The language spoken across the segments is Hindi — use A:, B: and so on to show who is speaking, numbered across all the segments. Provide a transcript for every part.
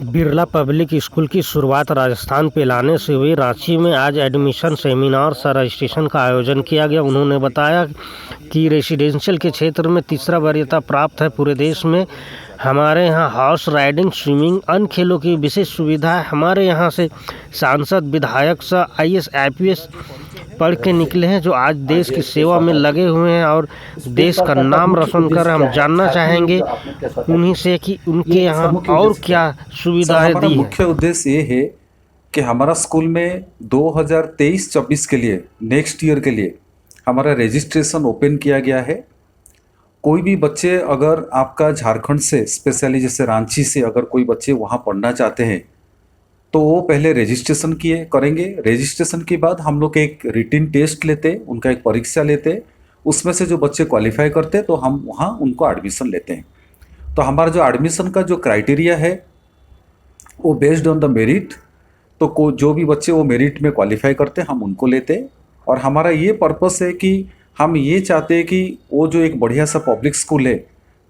A: बिरला पब्लिक स्कूल की शुरुआत राजस्थान पे लाने से हुई। रांची में आज एडमिशन सेमिनार व रजिस्ट्रेशन का आयोजन किया गया। उन्होंने बताया कि रेसिडेंशियल के क्षेत्र में तीसरा वरीयता प्राप्त है पूरे देश में। हमारे यहाँ हॉर्स राइडिंग, स्विमिंग, अन्य खेलों की विशेष सुविधा है। हमारे यहाँ से सांसद, विधायक स IAS IPS पढ़ के निकले हैं जो आज देश की सेवा में लगे हुए हैं और देश का नाम रोशन कर रहे हैं। हम जानना चाहेंगे उन्हीं से कि उनके यहाँ और क्या
B: सर,
A: सुविधाएं
B: हमारा
A: दी है।
B: मुख्य उद्देश्य ये है कि हमारा स्कूल में 2023-24 के लिए, नेक्स्ट ईयर के लिए हमारा रजिस्ट्रेशन ओपन किया गया है। कोई भी बच्चे अगर आपका झारखंड से, स्पेशली जैसे रांची से अगर कोई बच्चे वहाँ पढ़ना चाहते हैं तो वो पहले रजिस्ट्रेशन किए करेंगे। रजिस्ट्रेशन के बाद हम लोग एक रिटिन टेस्ट लेते, उनका एक परीक्षा लेते। उसमें से जो बच्चे क्वालिफाई करते तो हम वहाँ उनको एडमिशन लेते हैं। तो हमारा जो एडमिशन का जो क्राइटेरिया है वो बेस्ड ऑन द मेरिट। तो को जो भी बच्चे वो मेरिट में क्वालिफाई करते हम उनको लेते। और हमारा ये पर्पस है कि हम ये चाहते हैं कि वो जो एक बढ़िया सा पब्लिक स्कूल है,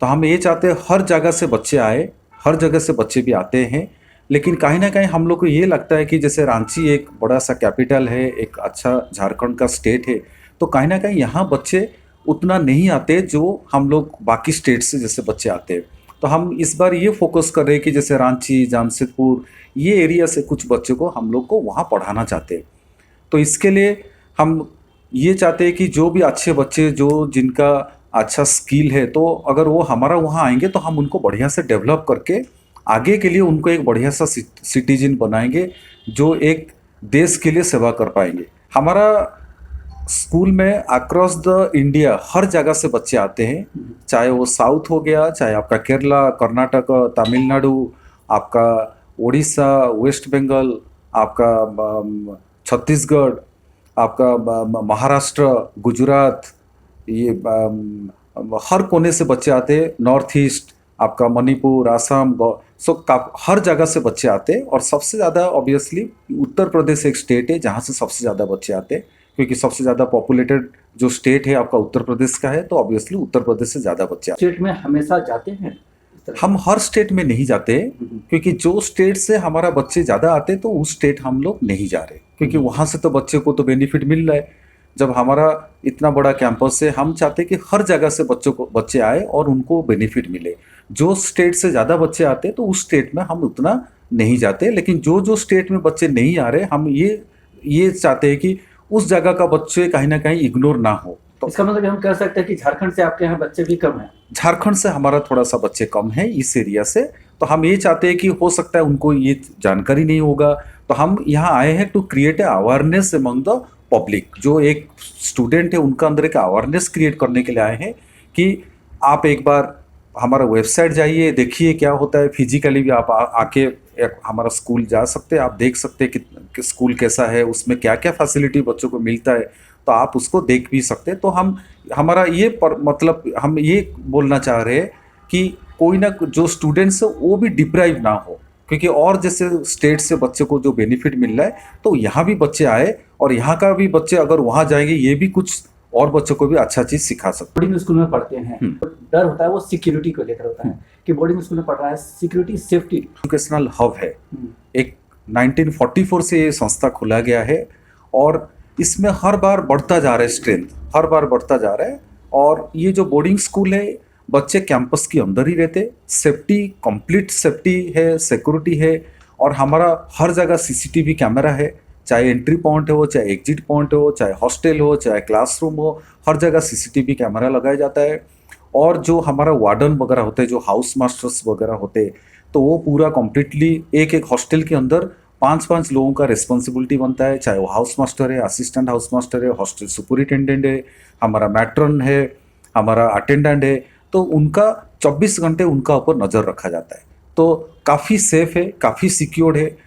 B: तो हम ये चाहते हैं हर जगह से बच्चे आए, हर जगह से बच्चे भी आते हैं। लेकिन कहीं ना कहीं हम लोग को ये लगता है कि जैसे रांची एक बड़ा सा कैपिटल है, एक अच्छा झारखंड का स्टेट है, तो कहीं ना कहीं यहाँ बच्चे उतना नहीं आते जो हम लोग बाकी स्टेट से जैसे बच्चे आते हैं। तो हम इस बार ये फोकस कर रहे हैं कि जैसे रांची, जमशेदपुर, ये एरिया से कुछ बच्चों को हम लोग को वहाँ पढ़ाना चाहते हैं। तो इसके लिए हम ये चाहते हैं कि जो भी अच्छे बच्चे जो जिनका अच्छा स्किल है, तो अगर वो हमारा वहाँ आएंगे तो हम उनको बढ़िया से डेवलप करके आगे के लिए उनको एक बढ़िया सा सिटीजन बनाएंगे जो एक देश के लिए सेवा कर पाएंगे। हमारा स्कूल में अक्रॉस द इंडिया हर जगह से बच्चे आते हैं, चाहे वो साउथ हो गया, चाहे आपका केरला, कर्नाटक, तमिलनाडु, आपका उड़ीसा, वेस्ट बंगाल, आपका छत्तीसगढ़, आपका महाराष्ट्र, गुजरात, ये हर कोने से बच्चे आते हैं। नॉर्थ ईस्ट, आपका मणिपुर, आसाम, हर जगह से बच्चे आते हैं। और सबसे ज़्यादा ऑब्वियसली उत्तर प्रदेश एक स्टेट है जहाँ से सबसे ज़्यादा बच्चे आते हैं, क्योंकि सबसे ज़्यादा पॉपुलेटेड जो स्टेट है आपका उत्तर प्रदेश का है, तो ऑब्वियसली उत्तर प्रदेश से ज़्यादा बच्चे आते हैं।
C: स्टेट में हमेशा जाते हैं
B: हम हर स्टेट में नहीं जाते, क्योंकि जो स्टेट से हमारा बच्चे ज़्यादा आते तो उस स्टेट हम लोग नहीं जा रहे, क्योंकि वहाँ से तो बच्चे को तो बेनिफिट मिल रहा है। जब हमारा इतना बड़ा कैंपस है, हम चाहते कि हर जगह से बच्चे आए और उनको बेनिफिट मिले। जो स्टेट से ज़्यादा बच्चे आते तो उस स्टेट में हम उतना नहीं जाते, लेकिन जो जो स्टेट में बच्चे नहीं आ रहे, हम ये चाहते हैं कि उस जगह का बच्चे कहीं ना कहीं इग्नोर ना हो।
C: तो इसका मतलब हम कह सकते हैं कि झारखंड से आपके यहाँ बच्चे भी कम हैं।
B: झारखंड से हमारा थोड़ा सा बच्चे कम है इस एरिया से। तो हम ये चाहते हैं कि हो सकता है उनको ये जानकारी नहीं होगा, तो हम यहाँ आए हैं to create a awareness among the public. जो एक स्टूडेंट है उनका अंदर एक अवेयरनेस क्रिएट करने के लिए आए हैं कि आप एक बार हमारा वेबसाइट जाइए, देखिए क्या होता है। फिजिकली भी आप आके हमारा स्कूल जा सकते हैं, आप देख सकते हैं कि स्कूल कैसा है, उसमें क्या क्या फैसिलिटी बच्चों को मिलता है, तो आप उसको देख भी सकते हैं। तो हम हमारा ये मतलब हम ये बोलना चाह रहे हैं कि कोई ना जो स्टूडेंट्स है वो भी डिप्राइव ना हो, क्योंकि और जैसे स्टेट से बच्चे को जो बेनिफिट मिल रहा है, तो यहाँ भी बच्चे आए और यहाँ का भी बच्चे अगर वहाँ जाएंगे, ये भी कुछ और बच्चों को भी अच्छा चीज़ सिखा सकते।
C: बोर्डिंग स्कूल में पढ़ते हैं, डर होता है वो सिक्योरिटी को लेकर होता है कि बोर्डिंग स्कूल में पढ़ रहा है, सिक्योरिटी, सेफ्टी।
B: एजुकेशनल हब है, एक 1944 से ये संस्था खुला गया है और इसमें हर बार बढ़ता जा रहा है स्ट्रेंथ, हर बार बढ़ता जा रहा है। और ये जो बोर्डिंग स्कूल है, बच्चे कैंपस के अंदर ही रहते, सेफ्टी, कंप्लीट सेफ्टी है, सिक्योरिटी है। और हमारा हर जगह CCTV कैमरा है, चाहे एंट्री पॉइंट हो, चाहे एग्जिट पॉइंट हो, चाहे हॉस्टल हो, चाहे क्लासरूम हो, हर जगह CCTV कैमरा लगाया जाता है। और जो हमारा वार्डन वगैरह होते हैं, जो हाउस मास्टर्स वगैरह होते हैं, तो वो पूरा कम्प्लीटली एक एक हॉस्टल के अंदर 5-5 लोगों का रिस्पॉन्सिबिलिटी बनता है, चाहे वो हाउस मास्टर है, असिस्टेंट हाउस मास्टर है, हॉस्टल सुपरिटेंडेंट है, हमारा मैट्रन है, हमारा अटेंडेंट है। तो उनका 24 घंटे उनका ऊपर नज़र रखा जाता है। तो काफ़ी सेफ है, काफ़ी सिक्योर्ड है।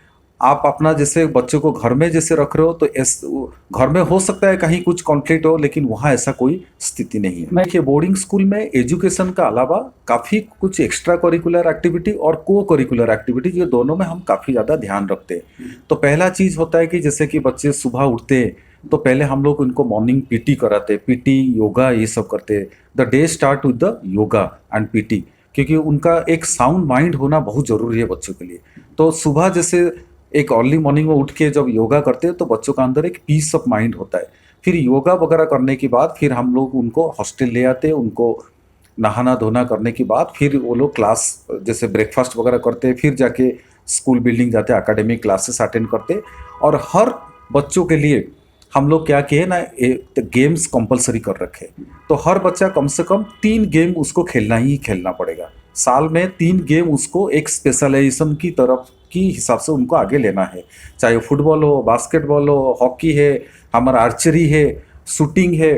B: आप अपना जैसे बच्चों को घर में जैसे रख रहे हो, तो घर में हो सकता है कहीं कुछ कॉन्फ्लिक्ट हो, लेकिन वहाँ ऐसा कोई स्थिति नहीं है। देखिए, बोर्डिंग स्कूल में एजुकेशन का अलावा काफ़ी कुछ एक्स्ट्रा करिकुलर एक्टिविटी और को करिकुलर एक्टिविटी, ये दोनों में हम काफ़ी ज़्यादा ध्यान रखते हैं। तो पहला चीज़ होता है कि जैसे कि बच्चे सुबह उठते हैं तो पहले हम लोग उनको मॉर्निंग PT कराते, PT, योगा, ये सब करते। The day start with the yoga and PT। क्योंकि उनका एक साउंड माइंड होना बहुत ज़रूरी है बच्चों के लिए। तो सुबह जैसे एक अर्ली मॉर्निंग में उठ के जब योगा करते हैं तो बच्चों का अंदर एक पीस ऑफ माइंड होता है। फिर योगा वगैरह करने के बाद फिर हम लोग उनको हॉस्टल ले आते हैं, उनको नहाना धोना करने के बाद फिर वो लोग क्लास जैसे ब्रेकफास्ट वगैरह करते हैं, फिर जाके स्कूल बिल्डिंग जाते हैं, एकेडमिक क्लासेस अटेंड करते हैं। और हर बच्चों के लिए हम लोग क्या किए ना, गेम्स कंपलसरी कर रखे। तो हर बच्चा कम से कम 3 गेम उसको खेलना ही खेलना पड़ेगा। साल में 3 गेम उसको एक स्पेशलाइजेशन की तरफ की हिसाब से उनको आगे लेना है, चाहे फुटबॉल हो, बास्केटबॉल हो, हॉकी है, हमारा आर्चरी है, शूटिंग है,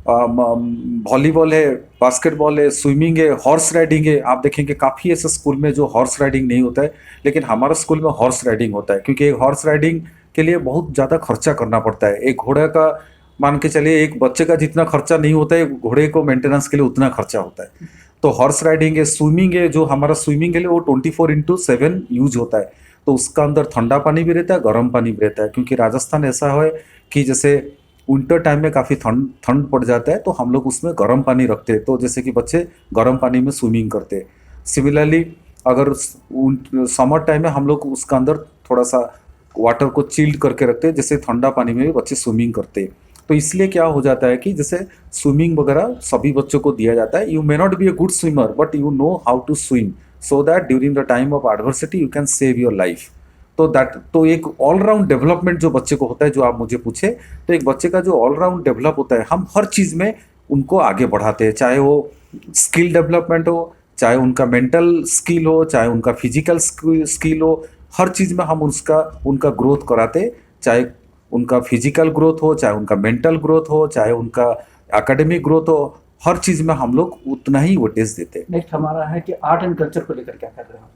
B: वॉलीबॉल है, बास्केटबॉल है, स्विमिंग है, हॉर्स राइडिंग है। आप देखेंगे काफ़ी ऐसे स्कूल में जो हॉर्स राइडिंग नहीं होता है, लेकिन हमारा स्कूल में हॉर्स राइडिंग होता है, क्योंकि एक हॉर्स राइडिंग के लिए बहुत ज़्यादा खर्चा करना पड़ता है। एक घोड़े का मान के चलिए एक बच्चे का जितना खर्चा नहीं होता है, घोड़े को मेंटेनेंस के लिए उतना खर्चा होता है। तो हॉर्स राइडिंग है, स्विमिंग है, जो हमारा स्विमिंग के लिए वो 24/7 यूज होता है। तो उसका अंदर ठंडा पानी भी रहता है, गर्म पानी भी रहता है, क्योंकि राजस्थान ऐसा है कि जैसे विंटर टाइम में काफ़ी ठंड पड़ जाता है, तो हम लोग उसमें गर्म पानी रखते हैं, तो जैसे कि बच्चे गर्म पानी में स्विमिंग करते हैं। सिमिलरली अगर समर टाइम में हम लोग उसका अंदर थोड़ा सा वाटर को चिल्ड करके रखते हैं, जैसे ठंडा पानी में भी बच्चे स्विमिंग करते हैं। तो इसलिए क्या हो जाता है कि जैसे स्विमिंग वगैरह सभी बच्चों को दिया जाता है। You may not be a good swimmer but you know how to swim, so that during the time of adversity you can save your life. तो एक ऑलराउंड डेवलपमेंट जो बच्चे को होता है, जो आप मुझे पूछे, तो एक बच्चे का जो ऑलराउंड डेवलप होता है, हम हर चीज़ में उनको आगे बढ़ाते हैं, चाहे वो स्किल डेवलपमेंट हो, चाहे उनका मेंटल स्किल हो, चाहे उनका फिजिकल स्किल हो, हर चीज़ में हम उनका ग्रोथ कराते, चाहे उनका फिजिकल ग्रोथ हो, चाहे उनका मेंटल ग्रोथ हो, चाहे उनका एकेडमिक ग्रोथ हो, हर चीज़ में हम लोग उतना ही वेटेज देते हैं।
C: नेक्स्ट हमारा है कि आर्ट एंड कल्चर को लेकर क्या कर रहे हो?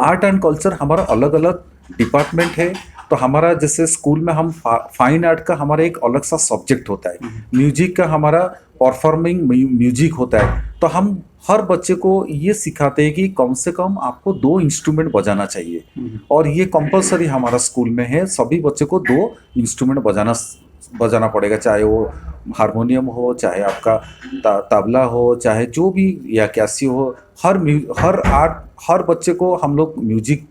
B: आर्ट एंड कल्चर हमारा अलग अलग डिपार्टमेंट है। तो हमारा जैसे स्कूल में हम फाइन आर्ट का हमारा एक अलग सा सब्जेक्ट होता है, म्यूजिक का हमारा परफॉर्मिंग म्यूजिक होता है। तो हम हर बच्चे को ये सिखाते हैं कि कम से कम आपको 2 इंस्ट्रूमेंट बजाना चाहिए, और ये कंपलसरी हमारा स्कूल में है। सभी बच्चे को 2 इंस्ट्रूमेंट बजाना पड़ेगा, चाहे वो हारमोनियम हो, चाहे आपका तबला हो, चाहे जो भी या कैसी हो। हर बच्चे को हम लोग म्यूजिक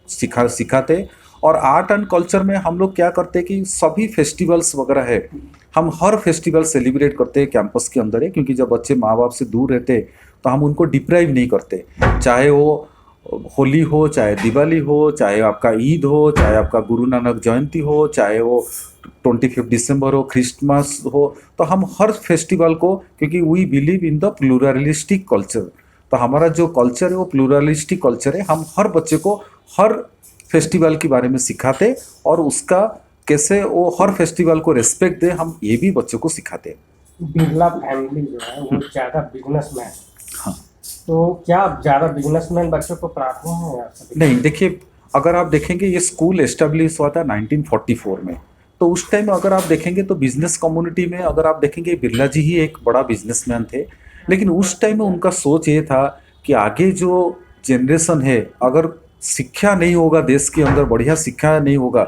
B: सिखाते। और आर्ट एंड कल्चर में हम लोग क्या करते हैं कि सभी फेस्टिवल्स वगैरह है, हम हर फेस्टिवल सेलिब्रेट करते हैं कैंपस के अंदर है, क्योंकि जब बच्चे माँ बाप से दूर रहते तो हम उनको डिप्राइव नहीं करते। चाहे वो होली हो, चाहे दिवाली हो, चाहे आपका ईद हो, चाहे आपका गुरु नानक जयंती हो, चाहे वो 25 दिसंबर हो, क्रिसमस हो, तो हम हर फेस्टिवल को, क्योंकि we believe in the pluralistic culture, तो हमारा जो कल्चर है वो प्लूरलिस्टिक कल्चर है। हम हर बच्चे को हर फेस्टिवल के बारे में सिखाते, और उसका कैसे वो हर फेस्टिवल को रेस्पेक्ट दे, हम ये भी बच्चों को सिखाते हैं।
D: बिरला फैमिली जो है वो ज़्यादा बिजनेसमैन,
B: हाँ,
D: तो क्या ज़्यादा बिजनेसमैन बच्चों को पढ़ाते हैं या सभी?
B: नहीं, देखिए अगर आप देखेंगे ये स्कूल एस्टेब्लिश हुआ था 1944 में, तो उस टाइम अगर आप देखेंगे तो बिजनेस कम्युनिटी में अगर आप देखेंगे बिरला जी ही एक बड़ा बिजनेसमैन थे। लेकिन उस टाइम में उनका सोच ये था कि आगे जो जनरेशन है, अगर शिक्षा नहीं होगा, देश के अंदर बढ़िया शिक्षा नहीं होगा,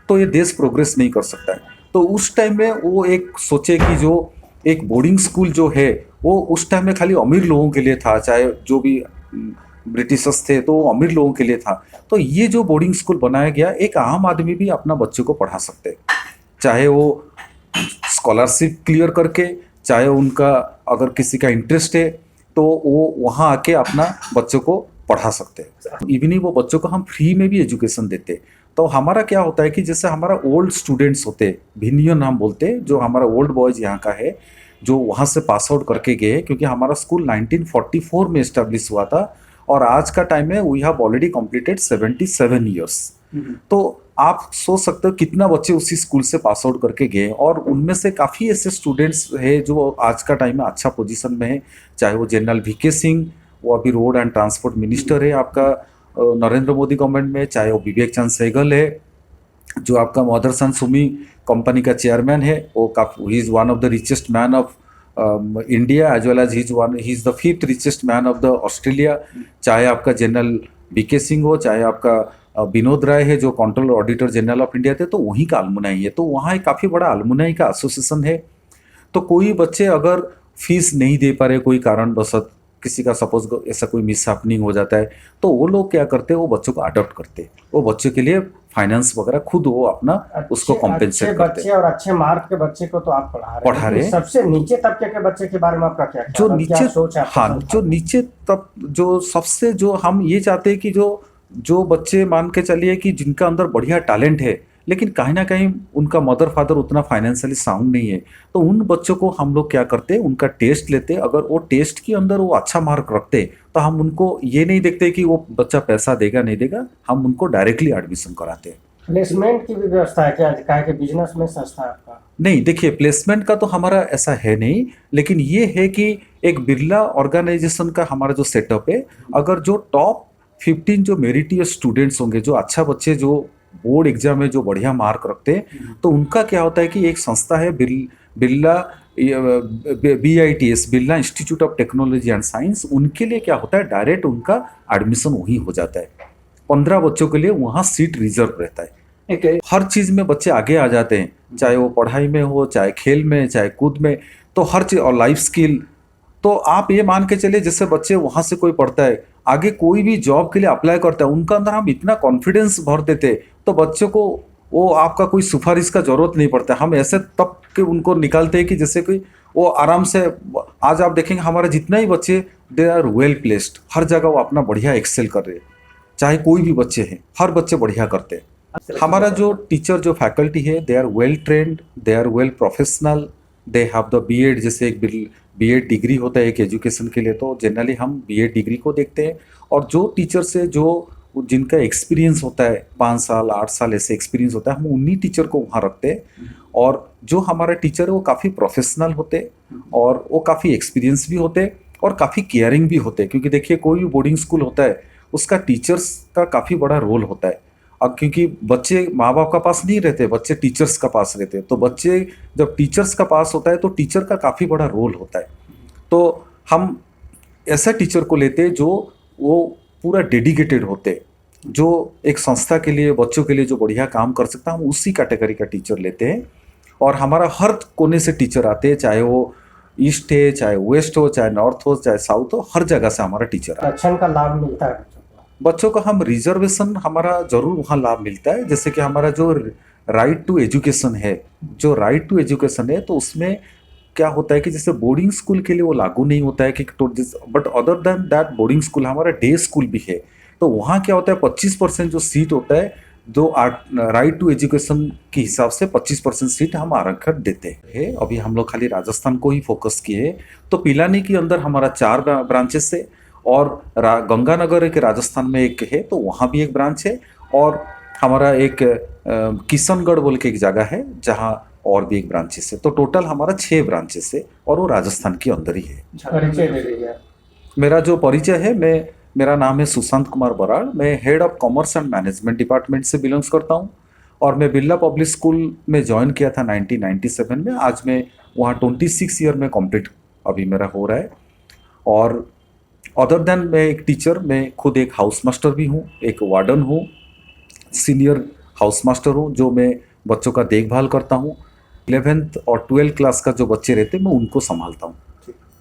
B: तो ये देश प्रोग्रेस नहीं कर सकता है। तो उस टाइम में वो एक सोचे कि जो एक बोर्डिंग स्कूल जो है वो उस टाइम में खाली अमीर लोगों के लिए था, चाहे जो भी ब्रिटिशर्स थे तो वो अमीर लोगों के लिए था। तो ये जो बोर्डिंग स्कूल बनाया गया, एक आम आदमी भी अपना बच्चे को पढ़ा सकते हैं, चाहे वो स्कॉलरशिप क्लियर करके, चाहे उनका अगर किसी का इंटरेस्ट है तो वो वहाँ आके अपना बच्चों को पढ़ा सकते हैं। इवन वो बच्चों को हम फ्री में भी एजुकेशन देते। तो हमारा क्या होता है कि जैसे हमारा ओल्ड स्टूडेंट्स होते, भिनियन हम बोलते, जो हमारा ओल्ड बॉयज़ यहाँ का है, जो वहाँ से पास आउट करके गए, क्योंकि हमारा स्कूल 1944 में इस्टेब्लिश हुआ था, और आज का टाइम में we have already completed 77 years. तो आप सोच सकते हो कितना बच्चे उसी स्कूल से पास आउट करके गए, और उनमें से काफ़ी ऐसे स्टूडेंट्स है जो आज का टाइम में अच्छा पोजीशन में है, चाहे वो जनरल वीके सिंह, वो अभी रोड एंड ट्रांसपोर्ट मिनिस्टर है आपका नरेंद्र मोदी गवर्नमेंट में, चाहे वो विवेक चंद सहगल है जो आपका मदरसन सुमी कंपनी का चेयरमैन है, वो काफी he is one of the richest man of India, as well as he is the 5th richest man of the Australia. चाहे आपका जनरल वीके सिंह हो, चाहे आपका विनोद राय है जो controller auditor general of India थे, तो वहीं का अलमुनाई है। तो वहाँ एक काफ़ी बड़ा अलमुनाई का एसोसिएशन है। तो कोई बच्चे अगर फीस नहीं दे पा रहे कोई कारणवश, किसी का सपोज ऐसा कोई मिस हैपनिंग हो जाता है, तो वो लोग क्या करते हैं, वो बच्चों को अडॉप्ट करते हैं, वो बच्चों के लिए फाइनेंस वगैरह खुद वो अपना उसको कॉम्पेंसेट
D: अच्छे
B: करते
D: बच्चे
B: हैं।
D: और अच्छे मार्क के बच्चे को तो आप पढ़ा
B: रहे
D: लेकिन
B: हैं।
D: सबसे नीचे तबके के बच्चे के बारे में आपका क्या
B: जो
D: ख्याल है? क्या
B: नीचे,
D: सोच है आपके
B: हाँ,
D: संस्थान
B: जो
D: में?
B: नीचे तब जो सबसे जो हम ये चाहते हैं कि जो जो बच्चे मान के चलिए कि जिनका अंदर बढ़िया टैलेंट है, लेकिन कहीं ना कहीं उनका मदर फादर उतना फाइनेंशियली साउंड नहीं है, तो उन बच्चों को हम लोग क्या करते हैं, उनका टेस्ट लेते हैं। अगर वो टेस्ट के अंदर वो अच्छा मार्क रखते तो हम उनको ये नहीं देखते कि वो बच्चा पैसा देगा नहीं देगा, हम उनको डायरेक्टली एडमिशन कराते हैं।
D: प्लेसमेंट की भी व्यवस्था है क्या? क्या है कि बिजनेस में संस्था है आपका?
B: नहीं, देखिए प्लेसमेंट का तो हमारा ऐसा है नहीं, लेकिन ये है कि एक बिरला ऑर्गेनाइजेशन का हमारा जो सेटअप है, अगर जो टॉप 15 जो मेरिटियस स्टूडेंट्स होंगे, जो अच्छा बच्चे जो बोर्ड एग्जाम में जो बढ़िया मार्क रखते हैं, तो उनका क्या होता है कि एक संस्था है Birla BITS, Birla institute of technology and science, उनके लिए क्या होता है, डायरेक्ट उनका एडमिशन वहीं हो जाता है। 15 बच्चों के लिए वहाँ सीट रिजर्व रहता है। हर चीज़ में बच्चे आगे आ जाते हैं, चाहे वो पढ़ाई में हो, चाहे खेल में, चाहे कूद में, तो हर चीज़, और लाइफ स्किल। तो आप ये मान के चलिए, जैसे बच्चे वहाँ से कोई पढ़ता है, आगे कोई भी जॉब के लिए अप्लाई करता है, उनका अंदर हम इतना कॉन्फिडेंस भर देते, तो बच्चों को वो आपका कोई सिफारिश का जरूरत नहीं पड़ता। हम ऐसे तब के उनको निकालते हैं कि जैसे कि वो आराम से, आज आप देखेंगे हमारे जितने ही बच्चे, दे आर वेल प्लेस्ड, हर जगह वो अपना बढ़िया एक्सेल कर रहे हैं, चाहे कोई भी बच्चे हैं, हर बच्चे बढ़िया करते हैं। हमारा जो टीचर, जो फैकल्टी है, they are well trained, they are well professional, they have the BEd, जैसे एक BEd डिग्री होता है एक एजुकेशन के लिए, तो जनरली हम BEd डिग्री को देखते हैं। और जो टीचर से जो जिनका एक्सपीरियंस होता है, 5 साल 8 साल ऐसे एक्सपीरियंस होता है, हम उन्हीं टीचर को वहाँ रखते हैं। और जो हमारा टीचर है वो काफ़ी प्रोफेशनल होते हैं, और वो काफ़ी एक्सपीरियंस भी होते हैं, और काफ़ी केयरिंग भी होते हैं। क्योंकि देखिए कोई भी बोर्डिंग स्कूल होता है, उसका टीचर्स का काफ़ी बड़ा रोल होता है। अब क्योंकि बच्चे माँ बाप का पास नहीं रहते, बच्चे टीचर्स का पास रहते हैं, तो बच्चे जब टीचर्स का पास होता है तो टीचर का काफ़ी बड़ा रोल होता है। तो हम ऐसा टीचर को लेते हैं जो वो पूरा डेडिकेटेड होते, जो एक संस्था के लिए, बच्चों के लिए जो बढ़िया काम कर सकता है, हम उसी कैटेगरी का टीचर लेते हैं। और हमारा हर कोने से टीचर आते हैं, चाहे वो ईस्ट है, चाहे वेस्ट हो, चाहे नॉर्थ हो, चाहे साउथ हो, हर जगह से हमारा टीचर आता है।
D: आरक्षण का लाभ मिलता है
B: बच्चों को हम रिजर्वेशन, हमारा जरूर वहाँ लाभ मिलता है। जैसे कि हमारा जो राइट टू एजुकेशन है, जो राइट टू एजुकेशन है, तो उसमें क्या होता है कि जैसे बोर्डिंग स्कूल के लिए वो लागू नहीं होता है कि, but other than that boarding school हमारा डे स्कूल भी है, तो वहाँ क्या होता है 25% जो सीट होता है, जो राइट टू एजुकेशन के हिसाब से 25% सीट हम आरक्षण देते हैं। अभी हम लोग खाली राजस्थान को ही फोकस किए, तो पिलानी के अंदर हमारा 4 ब्रांचेस है, और गंगानगर एक राजस्थान में एक है, तो वहाँ भी एक ब्रांच है। और हमारा एक किशनगढ़ बोल के एक जगह है जहाँ और भी एक ब्रांचेस है। तो टोटल हमारा 6 ब्रांचेस है, और वो राजस्थान के अंदर ही है।
D: परिचय दे दीजिए।
B: मेरा जो परिचय है, मेरा नाम है सुशांत कुमार बराड़, मैं head of commerce and management department से बिलोंग्स करता हूँ, और मैं बिरला पब्लिक स्कूल में ज्वाइन किया था 1997 में। आज मैं वहाँ 26 ईयर में कंप्लीट अभी मेरा हो रहा है। और अदर देन मैं एक टीचर, मैं खुद एक हाउस मास्टर भी हूँ, एक वार्डन हूँ, सीनियर हाउस मास्टर हूँ, जो मैं बच्चों का देखभाल करता हूँ। 11th और 12th क्लास का जो बच्चे रहते हैं, मैं उनको संभालता हूँ।